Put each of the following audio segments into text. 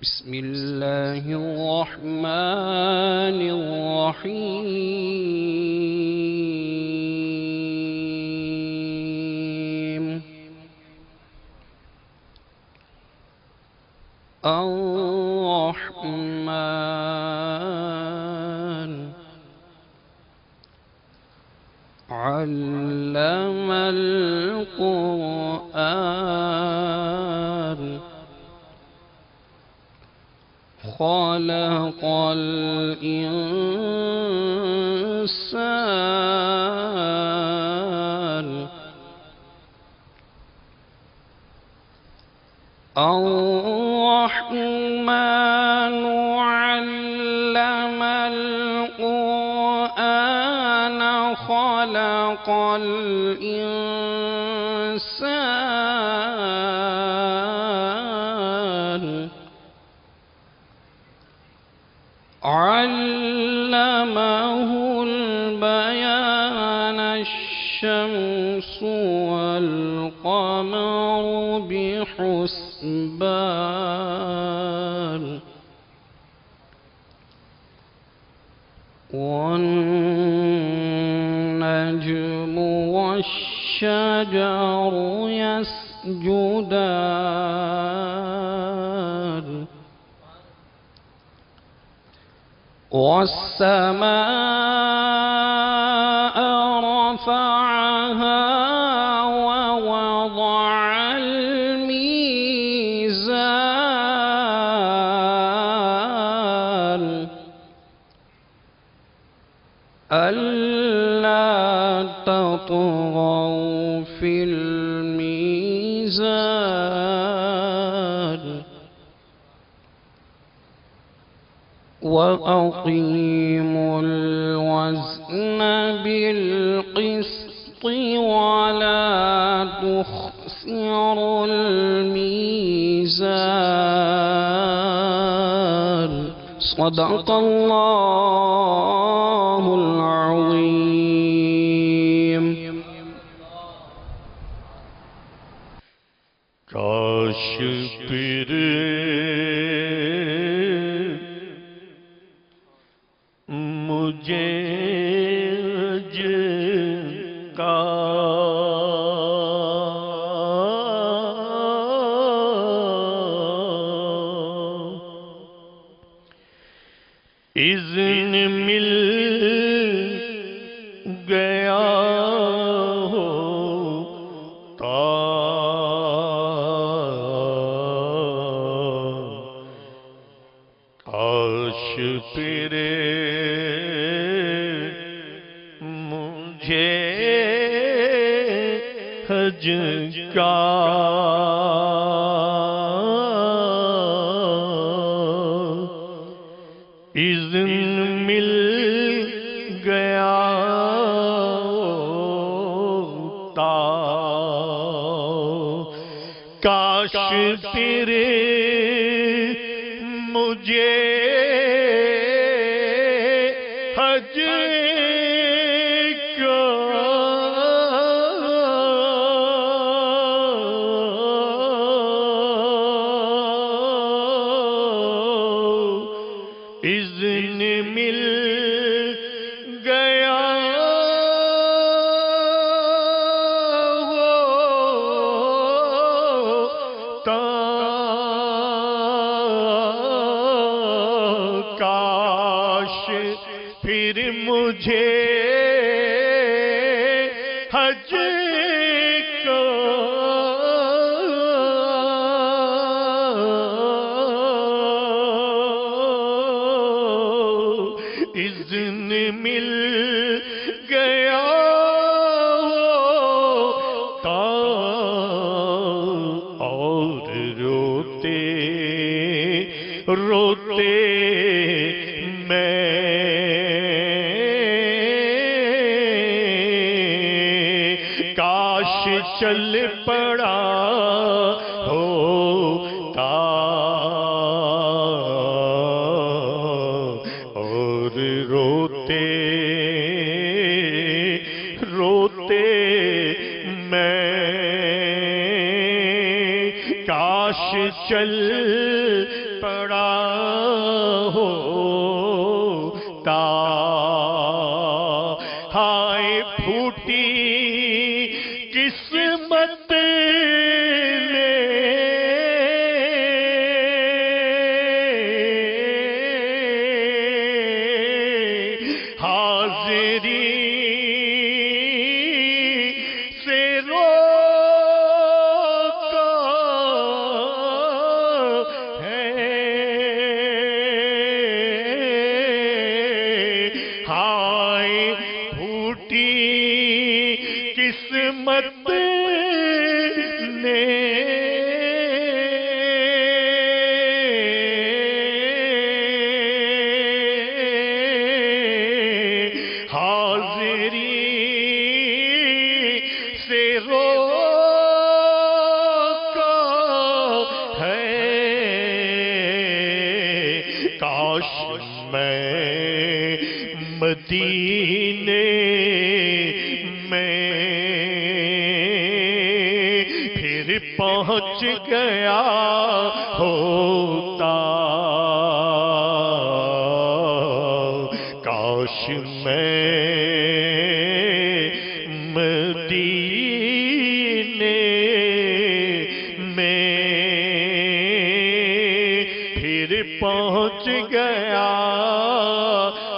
بسم الله الرحمن الرحيم الرحمن علم القرآن خلق الإنسان الرحمن علم القرآن خلق الإنسان علمه البيان الشمس والقمر بحسبان والنجم والشجر يسجدان والسماء رفعها ووضع الميزان ألا تطغوا في الميزان وأقيموا الوزن بالقسط ولا تخسروا الميزان صدق الله العظيم کاش پھر مجھے کا اذن مل گیا ہوتا کاش پھر حج کا اذن مل گیا ہوتا کاش تیرے مجھے حج اذن مل گیا ہوتا کاش پھر مجھے حج اذن مل گیا ہوتا اور روتے روتے میں کاش چل پڑا ہوتا اور روتے روتے میں کاش چل پڑا ہوتا ہائے پھوٹی قسمت نے حاضری سے روکا ہے ہائے پھوٹی قسمت نے حاضری سے روکا ہے کاش میں مدینے میں پھر پہنچ گیا ہوتا کاش میں مدینے میں پھر پہنچ گیا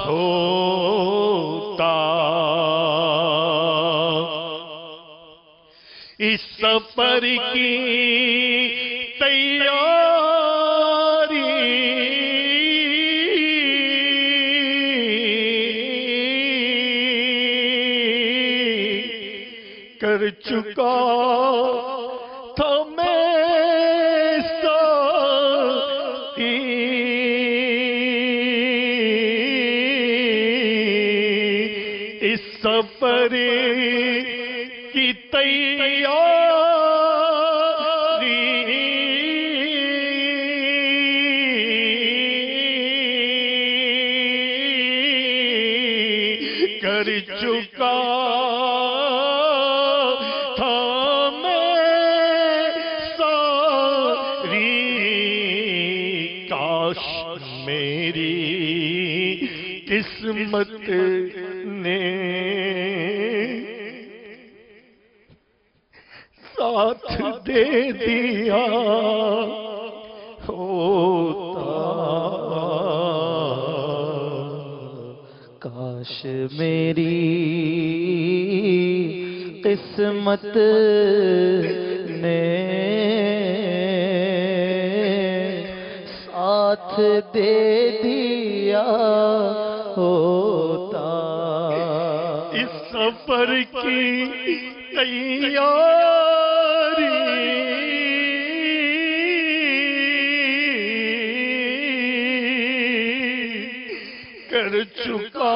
ہوتا اس سفر کی کر چکا تھا میں ساتھی اس سفر کی تیاری کر چکا میری قسمت نے ساتھ دے دیا ہوتا کاش میری قسمت نے ساتھ دے دیا ہوتا اس سفر کی تیاری کر چکا